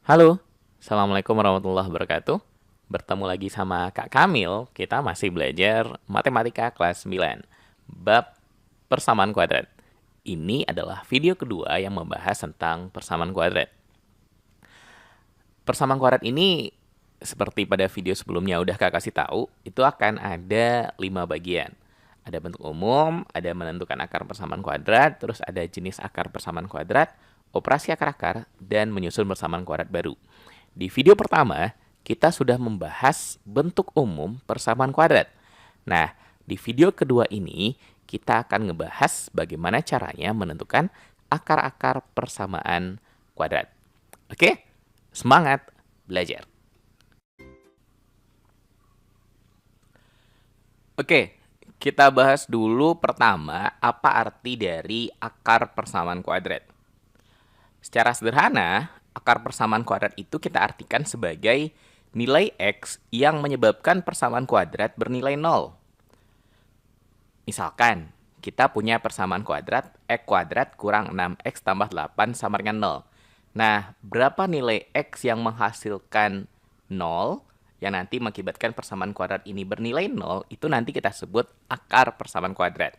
Halo, Assalamualaikum warahmatullahi wabarakatuh. Bertemu lagi sama Kak Kamil, kita masih belajar Matematika kelas 9, bab persamaan kuadrat. Ini adalah video kedua yang membahas tentang persamaan kuadrat. Persamaan kuadrat ini, seperti pada video sebelumnya udah Kak kasih tahu, itu akan ada 5 bagian. Ada bentuk umum, ada menentukan akar persamaan kuadrat, terus ada jenis akar persamaan kuadrat, operasi akar-akar, dan menyusun persamaan kuadrat baru. Di video pertama, kita sudah membahas bentuk umum persamaan kuadrat. Nah, di video kedua ini, kita akan ngebahas bagaimana caranya menentukan akar-akar persamaan kuadrat. Oke, semangat belajar. Oke, kita bahas dulu pertama apa arti dari akar persamaan kuadrat. Secara sederhana, akar persamaan kuadrat itu kita artikan sebagai nilai X yang menyebabkan persamaan kuadrat bernilai 0. Misalkan, kita punya persamaan kuadrat X kuadrat kurang 6X tambah 8 sama dengan 0. Nah, berapa nilai X yang menghasilkan 0, yang nanti mengakibatkan persamaan kuadrat ini bernilai 0, itu nanti kita sebut akar persamaan kuadrat.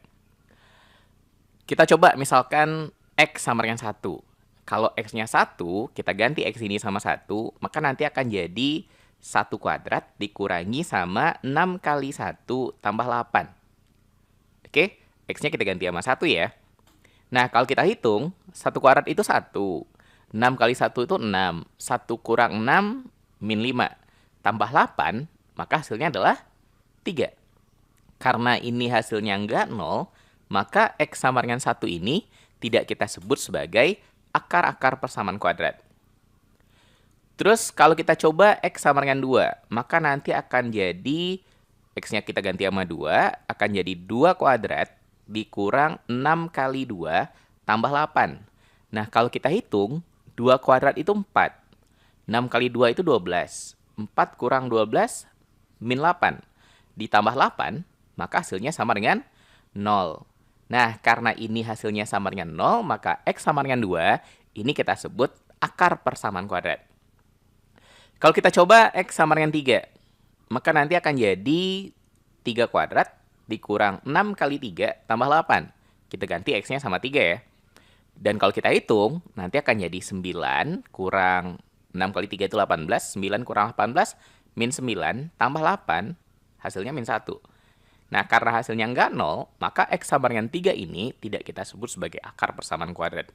Kita coba misalkan X sama dengan 1. Kalau X-nya 1, kita ganti X ini sama 1, maka nanti akan jadi 1 kuadrat dikurangi sama 6 kali 1 tambah 8. Oke, X-nya kita ganti sama 1 ya. Nah, kalau kita hitung, 1 kuadrat itu 1. 6 kali 1 itu 6. 1 kurang 6, min 5. Tambah 8, maka hasilnya adalah 3. Karena ini hasilnya enggak 0, maka X sama dengan 1 ini tidak kita sebut sebagai akar-akar persamaan kuadrat. Terus kalau kita coba X sama dengan 2, maka nanti akan jadi X-nya kita ganti sama 2, akan jadi 2 kuadrat dikurang 6 kali 2 tambah 8. Nah, kalau kita hitung, 2 kuadrat itu 4. 6 kali 2 itu 12. 4 kurang 12, min 8. Ditambah 8, maka hasilnya sama dengan 0. Nah, karena ini hasilnya sama dengan 0, maka X sama dengan 2, ini kita sebut akar persamaan kuadrat. Kalau kita coba X sama dengan 3, maka nanti akan jadi 3 kuadrat dikurang 6 kali 3 tambah 8. Kita ganti X-nya sama 3 ya. Dan kalau kita hitung, nanti akan jadi 9 kurang 6 kali 3 itu 18. 9 kurang 18, min 9 tambah 8, hasilnya min 1. Nah, karena hasilnya nggak 0, maka X sama dengan 3 ini tidak kita sebut sebagai akar persamaan kuadrat.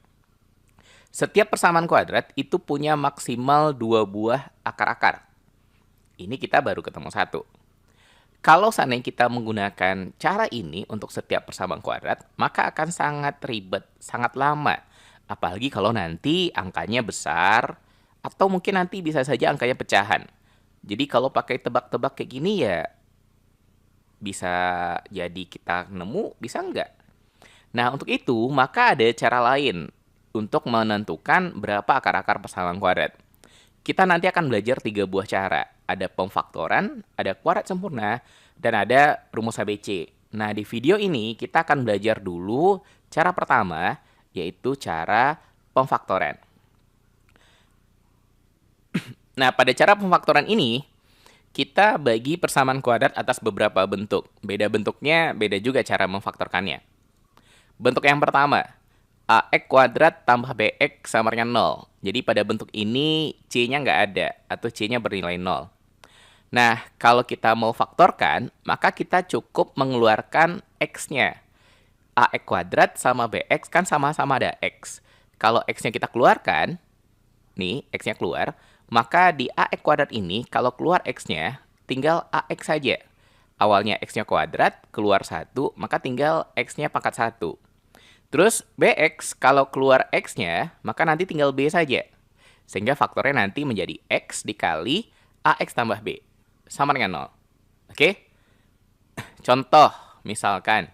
Setiap persamaan kuadrat itu punya maksimal 2 buah akar-akar. Ini kita baru ketemu 1. Kalau seandainya kita menggunakan cara ini untuk setiap persamaan kuadrat, maka akan sangat ribet, sangat lama. Apalagi kalau nanti angkanya besar, atau mungkin nanti bisa saja angkanya pecahan. Jadi kalau pakai tebak-tebak kayak gini ya, bisa jadi kita nemu, bisa enggak. Nah, untuk itu, maka ada cara lain untuk menentukan berapa akar-akar persamaan kuadrat. Kita nanti akan belajar 3 buah cara. Ada pemfaktoran, ada kuadrat sempurna, dan ada rumus ABC. Nah, di video ini kita akan belajar dulu cara pertama, yaitu cara pemfaktoran. Nah, pada cara pemfaktoran ini, kita bagi persamaan kuadrat atas beberapa bentuk. Beda bentuknya, beda juga cara memfaktorkannya. Bentuk yang pertama, AX kuadrat tambah BX sama dengan 0. Jadi pada bentuk ini C-nya nggak ada, atau C-nya bernilai 0. Nah, kalau kita mau faktorkan, maka kita cukup mengeluarkan X-nya. AX kuadrat sama BX kan sama-sama ada X. Kalau X-nya kita keluarkan, nih X-nya keluar, maka di AX kuadrat ini, kalau keluar X-nya, tinggal AX saja. Awalnya X-nya kuadrat, keluar 1, maka tinggal X-nya pangkat 1. Terus BX, kalau keluar X-nya, maka nanti tinggal B saja. Sehingga faktornya nanti menjadi X dikali AX tambah B. Sama dengan 0. Oke? Contoh, misalkan.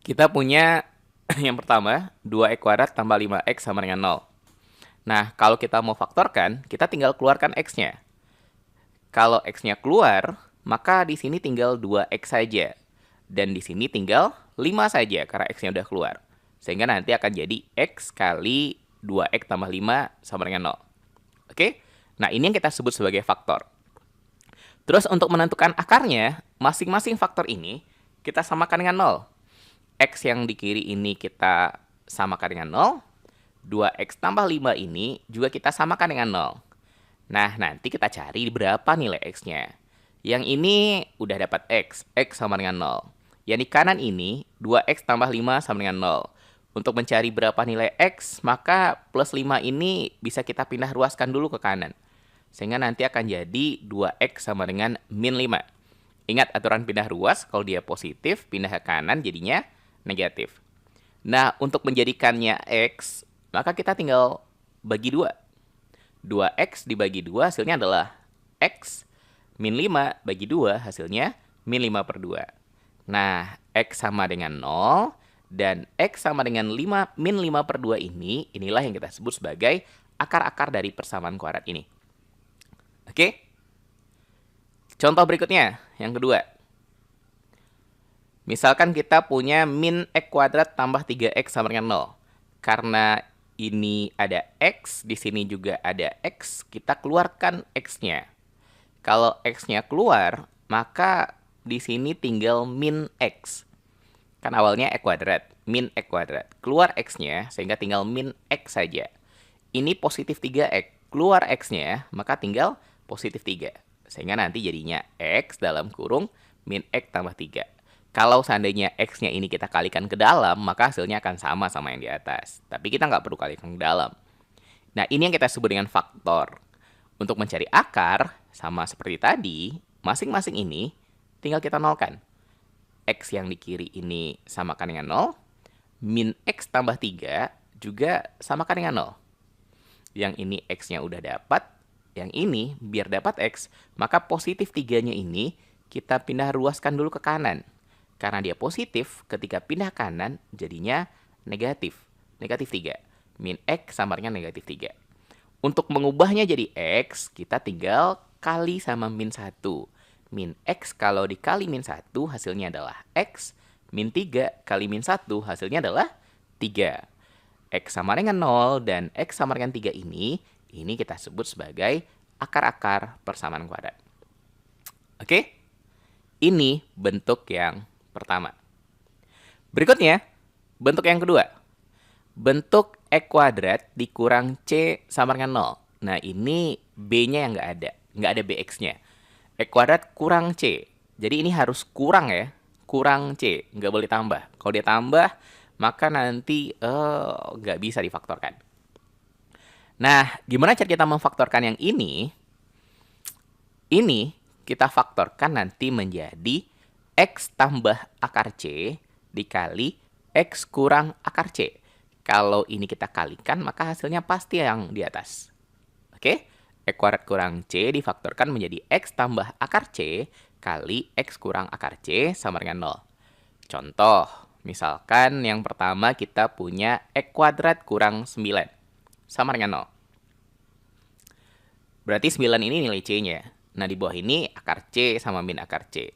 Kita punya yang pertama, 2X kuadrat tambah 5X sama dengan 0. Nah, kalau kita mau faktorkan, kita tinggal keluarkan X-nya. Kalau X-nya keluar, maka di sini tinggal 2X saja. Dan di sini tinggal 5 saja karena X-nya udah keluar. Sehingga nanti akan jadi X kali 2X tambah 5 sama dengan 0. Oke? Nah, ini yang kita sebut sebagai faktor. Terus untuk menentukan akarnya, masing-masing faktor ini kita samakan dengan 0. X yang di kiri ini kita samakan dengan 0. 2X tambah 5 ini juga kita samakan dengan 0. Nah, nanti kita cari berapa nilai X-nya. Yang ini udah dapat X. X sama dengan 0. Yang di kanan ini, 2X tambah 5 sama dengan 0. Untuk mencari berapa nilai X, maka plus 5 ini bisa kita pindah ruaskan dulu ke kanan. Sehingga nanti akan jadi 2X sama dengan min 5. Ingat aturan pindah ruas, kalau dia positif, pindah ke kanan jadinya negatif. Nah, untuk menjadikannya X, maka kita tinggal bagi 2. 2X dibagi 2 hasilnya adalah X. Min 5 bagi 2 hasilnya min 5 per 2. Nah, X sama dengan 0 dan X sama dengan 5 min 5 per 2 ini, inilah yang kita sebut sebagai akar-akar dari persamaan kuadrat ini. Oke? Contoh berikutnya, yang kedua. Misalkan kita punya min X kuadrat tambah 3X sama dengan 0. Karena ini ada X, di sini juga ada X, kita keluarkan X-nya. Kalau X-nya keluar, maka di sini tinggal min X. Kan awalnya X kuadrat, min X kuadrat. Keluar X-nya, sehingga tinggal min X saja. Ini positif 3X, keluar X-nya, maka tinggal positif 3. Sehingga nanti jadinya X dalam kurung min X tambah 3. Kalau seandainya X-nya ini kita kalikan ke dalam, maka hasilnya akan sama yang di atas. Tapi kita nggak perlu kalikan ke dalam. Nah, ini yang kita sebut dengan faktor. Untuk mencari akar, sama seperti tadi, masing-masing ini tinggal kita nolkan. X yang di kiri ini samakan dengan 0. Min X tambah 3 juga samakan dengan 0. Yang ini X-nya udah dapat. Yang ini, biar dapat X, maka positif 3-nya ini kita pindah ruaskan dulu ke kanan. Karena dia positif, ketika pindah kanan, jadinya negatif. Negatif 3. Min X sama dengan negatif 3. Untuk mengubahnya jadi X, kita tinggal kali sama min 1. Min X kalau dikali min 1, hasilnya adalah X. Min 3 kali min 1, hasilnya adalah 3. X sama dengan 0 dan X sama dengan 3 ini kita sebut sebagai akar-akar persamaan kuadrat. Oke? Ini bentuk yang pertama. Berikutnya, bentuk yang kedua. Bentuk X kuadrat dikurang C sama dengan 0. Nah, ini B-nya yang nggak ada. Nggak ada BX-nya. X kuadrat kurang C. Jadi ini harus kurang ya. Kurang C. Nggak boleh tambah. Kalau dia tambah, maka nanti nggak bisa difaktorkan. Nah, gimana cara kita memfaktorkan yang ini? Ini kita faktorkan nanti menjadi X tambah akar C dikali X kurang akar C. Kalau ini kita kalikan, maka hasilnya pasti yang di atas. Oke? X kuadrat kurang C difaktorkan menjadi X tambah akar C kali X kurang akar C sama dengan 0. Contoh, misalkan yang pertama kita punya X kuadrat kurang 9 sama dengan 0. Berarti 9 ini nilai C-nya. Nah, di bawah ini akar C sama min akar C.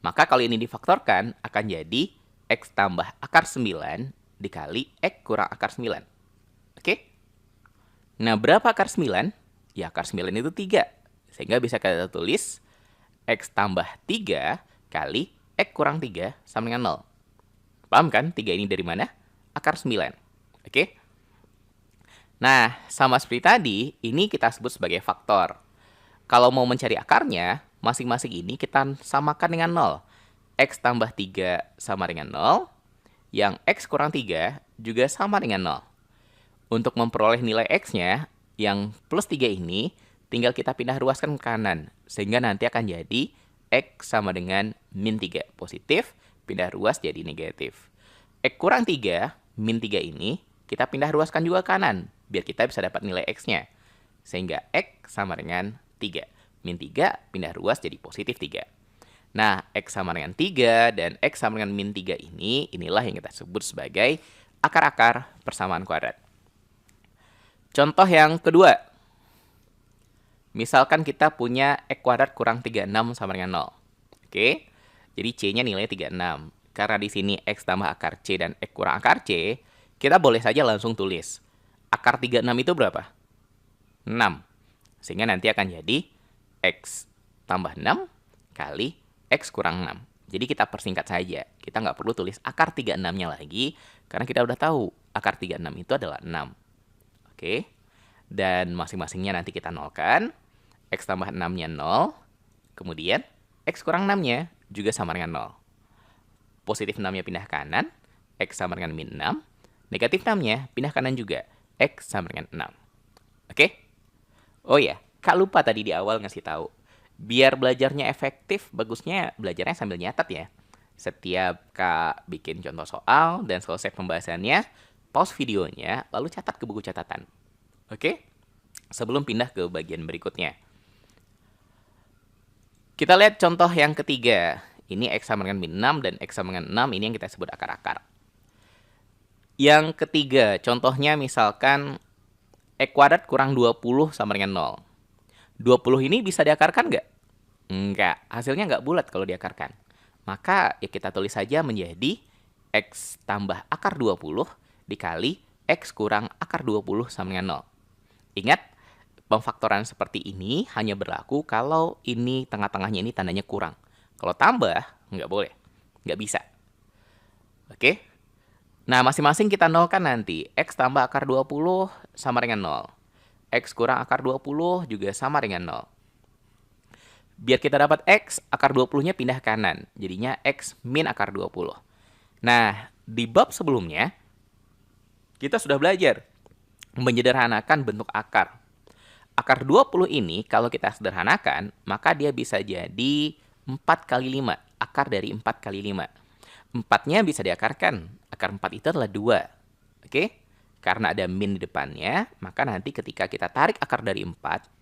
Maka kalau ini difaktorkan, akan jadi X tambah akar 9 dikali X kurang akar 9. Oke? Nah, berapa akar 9? Ya, akar 9 itu 3. Sehingga bisa kita tulis X tambah 3 kali X kurang 3 sama dengan 0. Paham kan? 3 ini dari mana? Akar 9. Oke? Nah, sama seperti tadi, ini kita sebut sebagai faktor. Kalau mau mencari akarnya, masing-masing ini kita samakan dengan 0. X tambah 3 sama dengan 0. Yang X kurang 3 juga sama dengan 0. Untuk memperoleh nilai X-nya, yang plus 3 ini, tinggal kita pindah ruaskan ke kanan. Sehingga nanti akan jadi X sama dengan min 3. Positif, pindah ruas jadi negatif. X kurang 3, min 3 ini, kita pindah ruaskan juga ke kanan. Biar kita bisa dapat nilai X-nya. Sehingga X sama dengan 3. Min 3 pindah ruas jadi positif 3. Nah, X sama dengan 3 dan X sama dengan min 3 ini, inilah yang kita sebut sebagai akar-akar persamaan kuadrat. Contoh yang kedua. Misalkan kita punya X kuadrat kurang 36 sama dengan 0. Oke, jadi C-nya nilai 36. Karena di sini X tambah akar C dan X kurang akar C, kita boleh saja langsung tulis. Akar 36 itu berapa? 6. Sehingga nanti akan jadi X tambah 6 kali X kurang 6. Jadi kita persingkat saja. Kita nggak perlu tulis akar 36-nya lagi, karena kita udah tahu akar 36 itu adalah 6. Oke. Dan masing-masingnya nanti kita nolkan. X tambah 6-nya 0. Kemudian X kurang 6-nya juga sama dengan 0. Positif 6-nya pindah kanan, X sama dengan min 6. Negatif 6-nya pindah kanan juga, X sama dengan 6. Oke? Oh ya, Kak lupa tadi di awal ngasih tahu. Biar belajarnya efektif, bagusnya belajarnya sambil nyatet ya. Setiap Kak bikin contoh soal dan selesai pembahasannya, pause videonya, lalu catat ke buku catatan. Oke? Sebelum pindah ke bagian berikutnya. Kita lihat contoh yang ketiga. Ini X sama dengan min 6 dan X sama dengan 6, ini yang kita sebut akar-akar. Yang ketiga, contohnya misalkan X kuadrat kurang 20 sama dengan 0. 20 ini bisa diakarkan nggak? Enggak, hasilnya nggak bulat kalau diakarkan. Maka ya kita tulis saja menjadi X tambah akar 20 dikali X kurang akar 20 sama dengan 0. Ingat, pemfaktoran seperti ini hanya berlaku kalau ini tengah-tengahnya ini tandanya kurang. Kalau tambah, nggak boleh. Nggak bisa. Oke? Nah, masing-masing kita nolkan nanti. X tambah akar 20 sama dengan 0. X kurang akar 20 juga sama dengan 0. Biar kita dapat X, akar 20-nya pindah kanan. Jadinya X min akar 20. Nah, di bab sebelumnya, kita sudah belajar menyederhanakan bentuk akar. Akar 20 ini, kalau kita sederhanakan, maka dia bisa jadi 4 kali 5. Akar dari 4 kali 5. 4-nya bisa diakarkan. Akar 4 itu adalah 2. Oke? Karena ada min di depannya, maka nanti ketika kita tarik akar dari 4,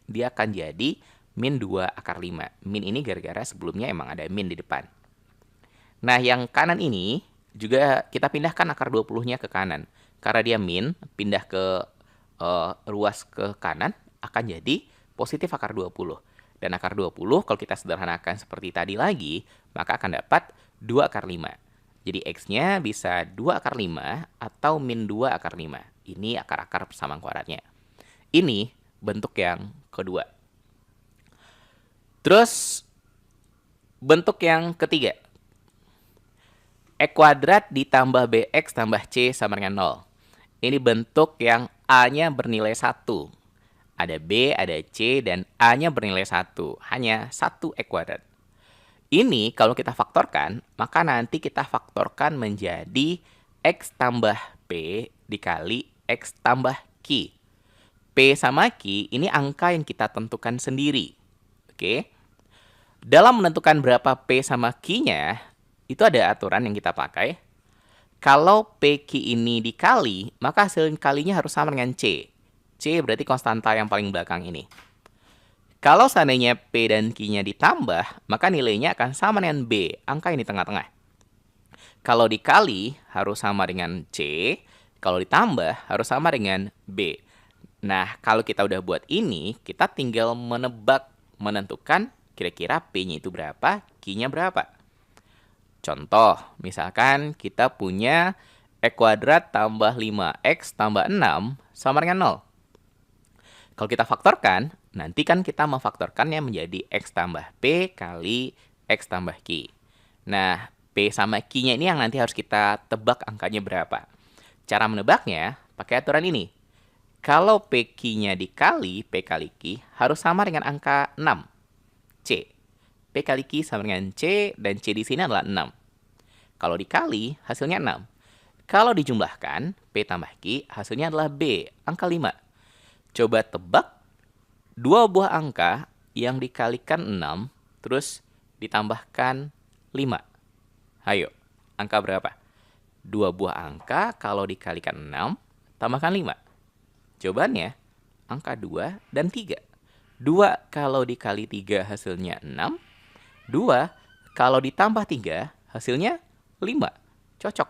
dia akan jadi min 2 akar 5. Min ini gara-gara sebelumnya emang ada min di depan. Nah, yang kanan ini juga kita pindahkan akar 20-nya ke kanan. Karena dia min, pindah ke ruas ke kanan, akan jadi positif akar 20. Dan akar 20 kalau kita sederhanakan seperti tadi lagi, maka akan dapat 2 akar 5. Jadi X-nya bisa 2 akar 5 atau min 2 akar 5. Ini akar-akar persamaan kuadratnya. Ini bentuk yang kedua. Terus bentuk yang ketiga. X kuadrat ditambah BX tambah C sama dengan 0. Ini bentuk yang A-nya bernilai 1. Ada B, ada C, dan A-nya bernilai 1. Hanya 1 X kuadrat. Ini kalau kita faktorkan, maka nanti kita faktorkan menjadi X tambah P dikali X tambah Q. P sama Q ini angka yang kita tentukan sendiri. Oke. Dalam menentukan berapa P sama Q-nya, itu ada aturan yang kita pakai. Kalau PQ ini dikali, maka hasil kalinya harus sama dengan C. C berarti konstanta yang paling belakang ini. Kalau seandainya P dan Q-nya ditambah, maka nilainya akan sama dengan B, angka yang di tengah-tengah. Kalau dikali, harus sama dengan C. Kalau ditambah, harus sama dengan B. Nah, kalau kita udah buat ini, kita tinggal menentukan kira-kira P-nya itu berapa, Q-nya berapa. Contoh, misalkan kita punya X kuadrat tambah 5X tambah 6 sama dengan 0. Kalau kita faktorkan, nanti kan kita memfaktorkannya menjadi X tambah P kali X tambah Q. Nah, P sama Q-nya ini yang nanti harus kita tebak angkanya berapa. Cara menebaknya pakai aturan ini. Kalau PQ-nya dikali P kali Q harus sama dengan angka 6. C. P kali Q sama dengan C, dan C di sini adalah 6. Kalau dikali, hasilnya 6. Kalau dijumlahkan, P tambah Q, hasilnya adalah B, angka 5. Coba tebak 2 buah angka yang dikalikan 6, terus ditambahkan 5. Ayo, angka berapa? 2 buah angka kalau dikalikan 6, tambahkan 5. Jawabannya, angka 2 dan 3. 2 kalau dikali 3 hasilnya 6. 2 kalau ditambah 3 hasilnya 5. Cocok.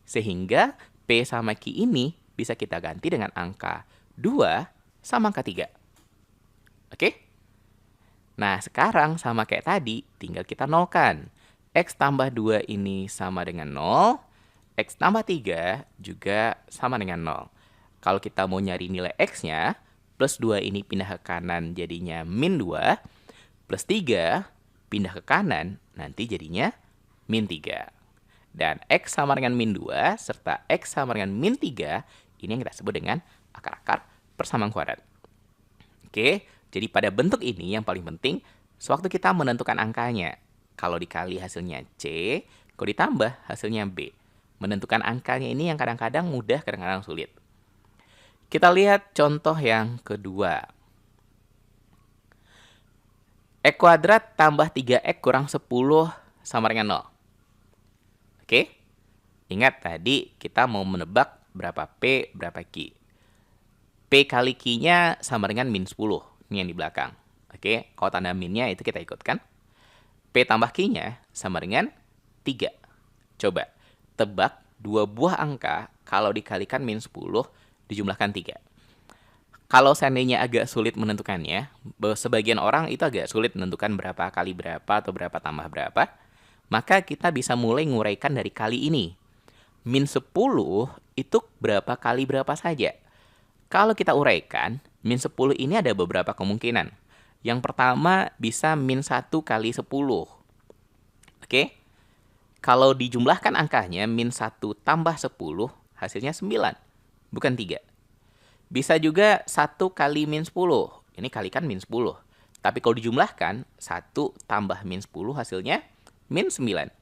Sehingga P sama Q ini bisa kita ganti dengan angka 2 sama angka 3. Oke? Nah, sekarang sama kayak tadi, tinggal kita nolkan. X tambah 2 ini sama dengan 0. X tambah 3 juga sama dengan 0. Kalau kita mau nyari nilai X-nya, plus 2 ini pindah ke kanan jadinya min 2, plus 3 pindah ke kanan nanti jadinya min 3. Dan X sama dengan min 2 serta X sama dengan min 3 ini yang kita sebut dengan akar-akar persamaan kuadrat. Oke, jadi pada bentuk ini yang paling penting sewaktu kita menentukan angkanya. Kalau dikali hasilnya C, kalau ditambah hasilnya B. Menentukan angkanya ini yang kadang-kadang mudah, kadang-kadang sulit. Kita lihat contoh yang kedua. X kuadrat tambah 3X kurang 10 sama dengan 0. Oke? Ingat tadi kita mau menebak berapa P, berapa Q. P kali Q-nya sama dengan min 10. Ini yang di belakang. Oke? Kalau tanda minnya itu kita ikutkan. P tambah Q-nya sama dengan 3. Coba tebak dua buah angka kalau dikalikan min 10 dijumlahkan 3. Kalau seandainya agak sulit menentukannya, sebagian orang itu agak sulit menentukan berapa kali berapa atau berapa tambah berapa, maka kita bisa mulai nguraikan dari kali ini. Min 10 itu berapa kali berapa saja. Kalau kita uraikan, min 10 ini ada beberapa kemungkinan. Yang pertama bisa min 1 kali 10. Oke? Kalau dijumlahkan angkanya, min 1 tambah 10, hasilnya 9. Bukan 3. Bisa juga 1 kali min 10. Ini kalikan min 10. Tapi kalau dijumlahkan, 1 tambah min 10 hasilnya min 9.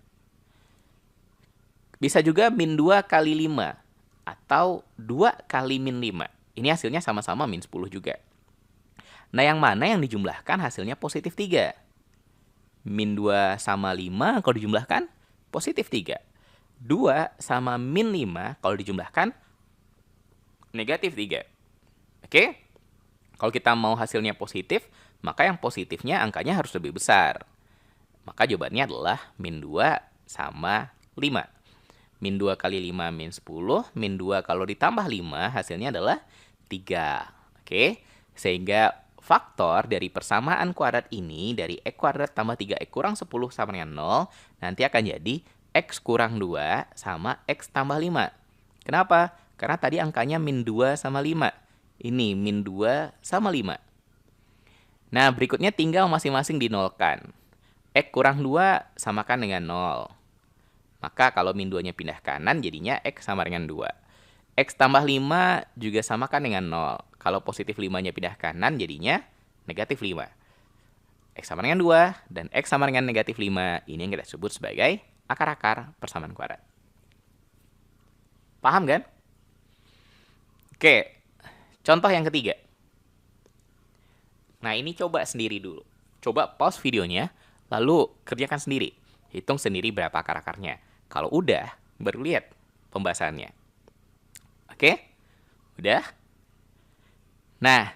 Bisa juga min 2 kali 5. Atau 2 kali min 5. Ini hasilnya sama-sama min 10 juga. Nah, yang mana yang dijumlahkan hasilnya positif 3? Min 2 sama 5 kalau dijumlahkan positif 3. 2 sama min 5 kalau dijumlahkan negatif 3. Oke? Kalau kita mau hasilnya positif, maka yang positifnya angkanya harus lebih besar. Maka jawabannya adalah min 2 sama 5. Min 2 kali 5 min 10. Min 2 kalau ditambah 5 hasilnya adalah 3. Oke? Sehingga faktor dari persamaan kuadrat ini dari X kuadrat tambah 3X kurang 10 sama dengan 0 nanti akan jadi X kurang 2 sama X tambah 5. Kenapa? Karena tadi angkanya min 2 sama 5. Ini min 2 sama 5. Nah, berikutnya tinggal masing-masing dinolkan. X kurang 2 samakan dengan 0. Maka kalau min 2-nya pindah kanan jadinya X sama dengan 2. X tambah 5 juga samakan dengan 0. Kalau positif 5-nya pindah kanan jadinya negatif 5. X sama dengan 2 dan X sama dengan negatif 5. Ini yang kita sebut sebagai akar-akar persamaan kuadrat. Paham kan? Oke, contoh yang ketiga. Nah, ini coba sendiri dulu. Coba pause videonya, lalu kerjakan sendiri. Hitung sendiri berapa akar-akarnya. Kalau udah, baru lihat pembahasannya. Oke? Udah? Nah,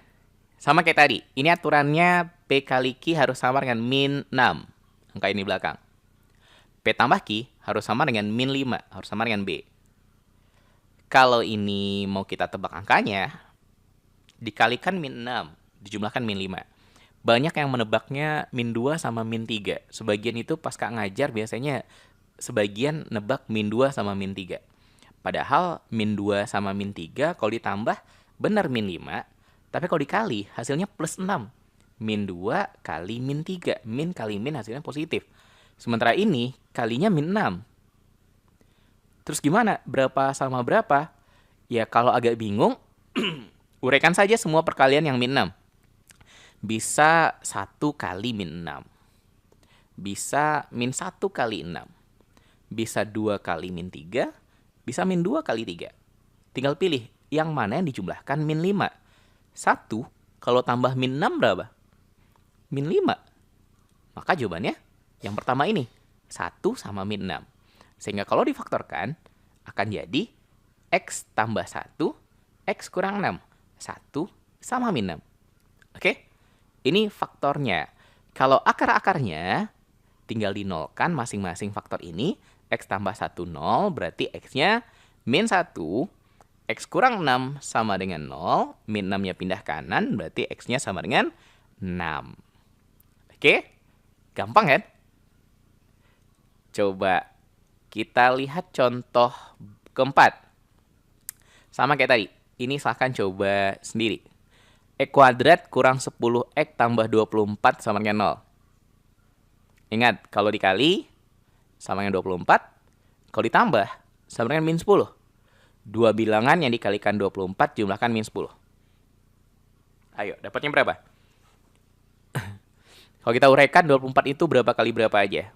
sama kayak tadi. Ini aturannya P kali Q harus sama dengan min 6. Angka ini belakang. P tambah Q harus sama dengan min 5. Harus sama dengan B. Kalau ini mau kita tebak angkanya, dikalikan min 6, dijumlahkan min 5. Banyak yang menebaknya min 2 sama min 3. Sebagian itu pas Kak ngajar biasanya sebagian nebak min 2 sama min 3. Padahal min 2 sama min 3 kalau ditambah benar min 5. Tapi kalau dikali hasilnya plus 6. Min 2 kali min 3. Min kali min hasilnya positif. Sementara ini kalinya min 6. Terus gimana? Berapa sama berapa? Ya kalau agak bingung, uraikan saja semua perkalian yang min 6. Bisa 1 kali min 6. Bisa min 1 kali 6. Bisa 2 kali min 3. Bisa min 2 kali 3. Tinggal pilih yang mana yang dijumlahkan min 5. 1 kalau tambah min 6 berapa? Min 5. Maka jawabannya yang pertama ini. 1 sama min 6. Sehingga kalau difaktorkan, akan jadi X tambah 1, X kurang 6. 1 sama min 6. Oke? Ini faktornya. Kalau akar-akarnya, tinggal dinolkan masing-masing faktor ini. X tambah 1, 0. Berarti X-nya min 1. X kurang 6 sama dengan 0. Min 6-nya pindah kanan. Berarti X-nya sama dengan 6. Oke? Gampang kan? Coba kita lihat contoh keempat. Sama kayak tadi. Ini silahkan coba sendiri. X kuadrat kurang 10X tambah 24 sama dengan 0. Ingat, kalau dikali sama dengan 24, kalau ditambah sama dengan min 10. Dua bilangan yang dikalikan 24 jumlahkan min 10. Ayo, dapatnya berapa? Kalau kita uraikan 24 itu berapa kali berapa aja?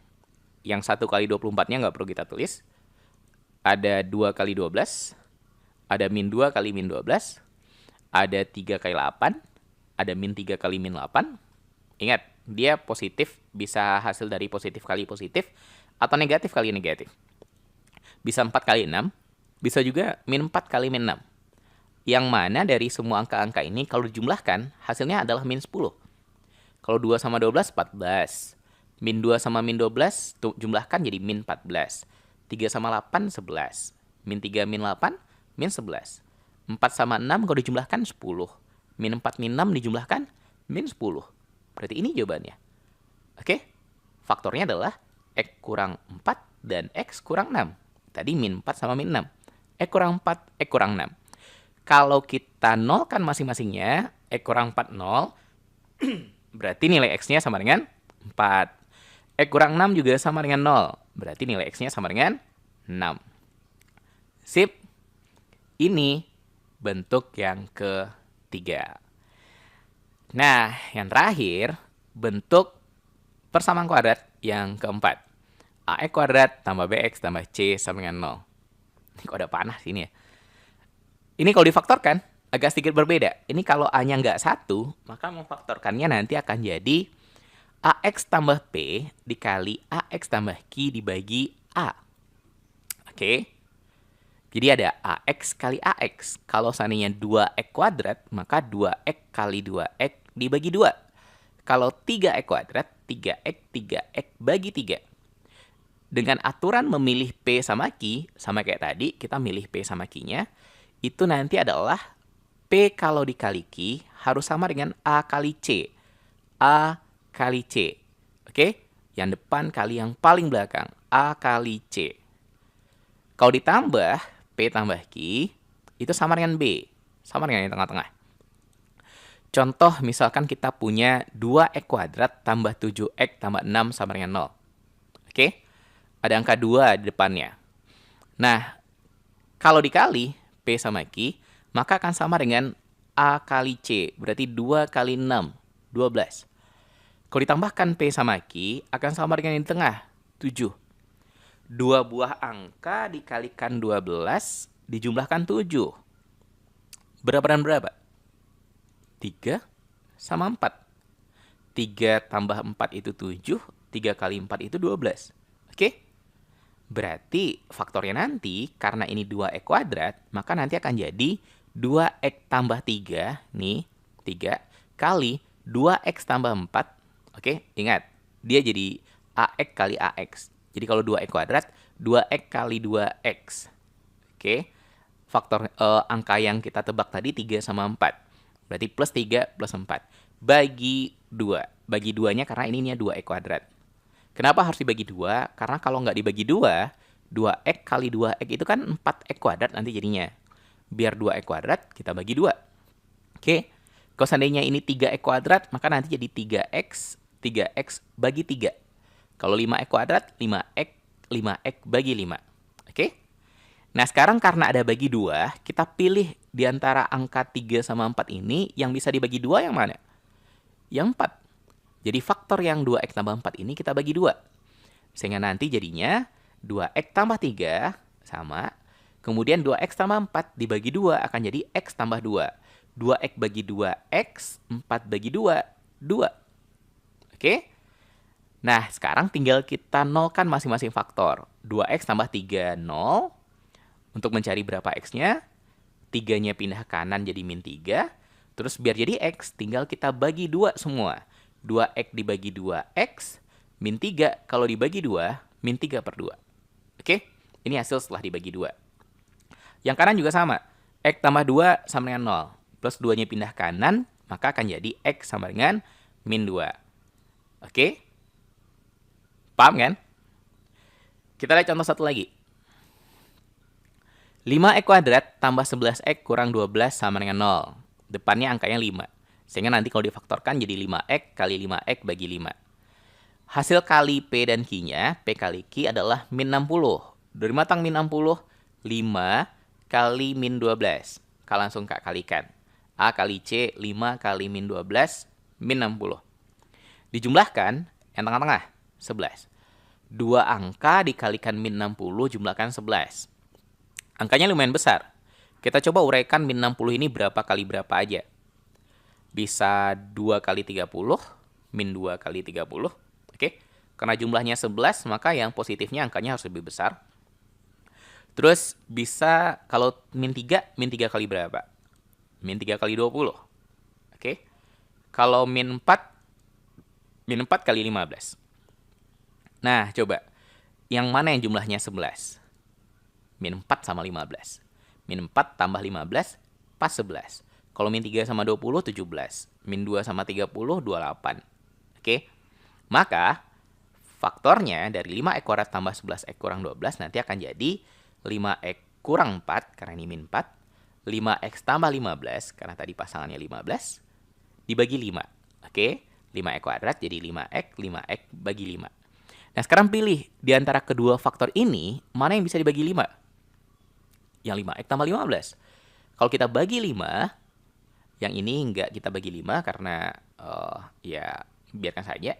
Yang 1 kali 24-nya nggak perlu kita tulis. Ada 2 kali 12. Ada min 2 kali min 12. Ada 3 kali 8. Ada min 3 kali min 8. Ingat, dia positif, bisa hasil dari positif kali positif, atau negatif kali negatif. Bisa 4 kali 6, bisa juga min 4 kali min 6. Yang mana dari semua angka-angka ini, kalau dijumlahkan, hasilnya adalah min 10. Kalau 2 sama 12, 14. Min 2 sama min 12, jumlahkan jadi min 14. 3 sama 8, 11. Min 3 min 8, min 11. 4 sama 6 kalau dijumlahkan 10. Min 4 min 6 dijumlahkan min 10. Berarti ini jawabannya. Oke? Faktornya adalah X kurang 4 dan X kurang 6. Tadi min 4 sama min 6. X kurang 4, X kurang 6. Kalau kita nolkan masing-masingnya, X kurang 4, 0. Berarti nilai X-nya sama dengan 4. X kurang 6 juga sama dengan 0. Berarti nilai X-nya sama dengan 6. Sip. Ini bentuk yang ketiga. Nah, yang terakhir, bentuk persamaan kuadrat yang keempat. AX kuadrat tambah BX tambah C sama dengan 0. Ini kok ada panah sini ya. Ini kalau difaktorkan, agak sedikit berbeda. Ini kalau A-nya nggak 1, maka memfaktorkannya nanti akan jadi AX tambah P dikali AX tambah Q dibagi A. Oke. Jadi ada AX kali AX. Kalau seandainya 2X kuadrat, maka 2X kali 2X dibagi 2. Kalau 3X kuadrat, 3X, 3X bagi 3. Dengan aturan memilih P sama Q, sama kayak tadi, kita milih P sama Q-nya, itu nanti adalah P kalau dikali Q harus sama dengan A kali C. A kali C. Oke? Yang depan kali yang paling belakang. A kali C. Kalau ditambah P tambah Q, itu sama dengan B. Sama dengan yang tengah-tengah. Contoh misalkan kita punya 2X kuadrat tambah 7X tambah 6 sama dengan 0. Oke? Ada angka 2 di depannya. Nah, kalau dikali P sama Q, maka akan sama dengan A kali C. Berarti 2 kali 6, 12. Kalau ditambahkan P sama Q, akan sama dengan yang di tengah, 7. 2 buah angka dikalikan 12, dijumlahkan 7. Berapa dan berapa? 3 sama 4. 3 tambah 4 itu 7, 3 kali 4 itu 12. Oke? Berarti faktornya nanti, karena ini 2X kuadrat, maka nanti akan jadi 2X tambah 3, nih, 3, kali 2X tambah 4. Oke, ingat, dia jadi AX kali AX. Jadi kalau 2X kuadrat, 2X kali 2X. Oke, faktor angka yang kita tebak tadi 3 sama 4. Berarti plus 3 plus 4. Bagi 2. Bagi 2-nya karena ini 2X kuadrat. Kenapa harus dibagi 2? Karena kalau nggak dibagi 2, 2X kali 2X itu kan 4X kuadrat nanti jadinya. Biar 2X kuadrat, kita bagi 2. Oke, kalau seandainya ini 3X kuadrat, maka nanti jadi 3X bagi 3. Kalau 5X kuadrat, 5X bagi 5. Oke? Nah, sekarang karena ada bagi 2, kita pilih di antara angka 3 sama 4 ini, yang bisa dibagi 2 yang mana? Yang 4. Jadi faktor yang 2X tambah 4 ini kita bagi 2. Sehingga nanti jadinya 2X tambah 3 sama. Kemudian 2X tambah 4 dibagi 2 akan jadi X tambah 2. 2X bagi 2X, 4 bagi 2, 2. Oke? Nah, sekarang tinggal kita nolkan masing-masing faktor. 2X tambah 3, 0. Untuk mencari berapa X-nya, 3-nya pindah ke kanan jadi min 3. Terus biar jadi X, tinggal kita bagi 2 semua. 2X dibagi 2X, min 3 kalau dibagi 2, min 3 per 2. Oke? Ini hasil setelah dibagi 2. Yang kanan juga sama. X tambah 2 sama dengan 0. Plus 2-nya pindah kanan, maka akan jadi X sama dengan min 2. Oke? Paham kan? Kita lihat contoh satu lagi. 5X kuadrat tambah 11X kurang 12 sama dengan 0. Depannya angkanya 5. Sehingga nanti kalau difaktorkan jadi 5x kali 5x bagi 5. Hasil kali P dan Q-nya, P kali Q adalah min 60. Dari matang min 60, 5 kali min 12. Kak langsung Kak kalikan. A kali C, 5 kali min 12, min 60. Dijumlahkan, yang tengah-tengah, 11. 2 angka dikalikan min 60, jumlahkan 11. Angkanya lumayan besar. Kita coba uraikan min 60 ini berapa kali berapa aja. Bisa 2 kali 30, min 2 kali 30. Oke, karena jumlahnya 11, maka yang positifnya angkanya harus lebih besar. Terus bisa, kalau min 3 kali berapa? Min 3 kali 20. Oke, kalau min 4 kali 15. Nah, coba. Yang mana yang jumlahnya 11? Min 4 sama 15. Min 4 tambah 15, pas 11. Kalau min 3 sama 20, 17. Min 2 sama 30, 28. Oke. Maka, faktornya dari 5x kuadrat tambah 11x kurang 12 nanti akan jadi 5x kurang 4, karena ini min 4. 5x tambah 15, karena tadi pasangannya 15, dibagi 5. Oke. 5x kuadrat jadi 5x, 5x bagi 5. Nah, sekarang pilih di antara kedua faktor ini, mana yang bisa dibagi 5? Yang 5x tambah 15. Kalau kita bagi 5, yang ini enggak kita bagi 5 karena ya biarkan saja.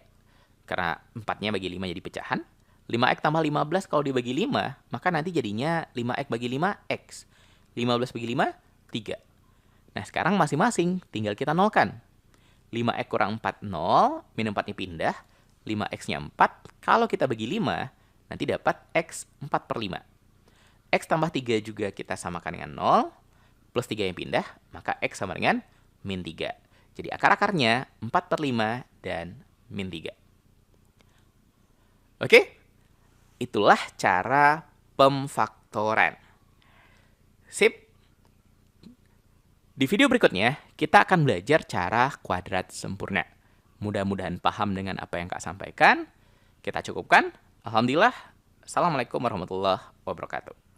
Karena 4-nya bagi 5 jadi pecahan. 5x tambah 15 kalau dibagi 5, maka nanti jadinya 5x bagi 5x. 15 bagi 5, 3. Nah, sekarang masing-masing tinggal kita nolkan. 5x kurang 4, 0. Min 4-nya pindah. 5x-nya 4. Kalau kita bagi 5, nanti dapat x 4 per 5. X tambah 3 juga kita samakan dengan 0. Plus 3 yang pindah, maka x sama dengan min 3. Jadi akar-akarnya 4 per 5 dan min 3. Oke? Itulah cara pemfaktoran. Sip. Di video berikutnya, kita akan belajar cara kuadrat sempurna. Mudah-mudahan paham dengan apa yang Kak sampaikan. Kita cukupkan. Alhamdulillah. Assalamualaikum warahmatullahi wabarakatuh.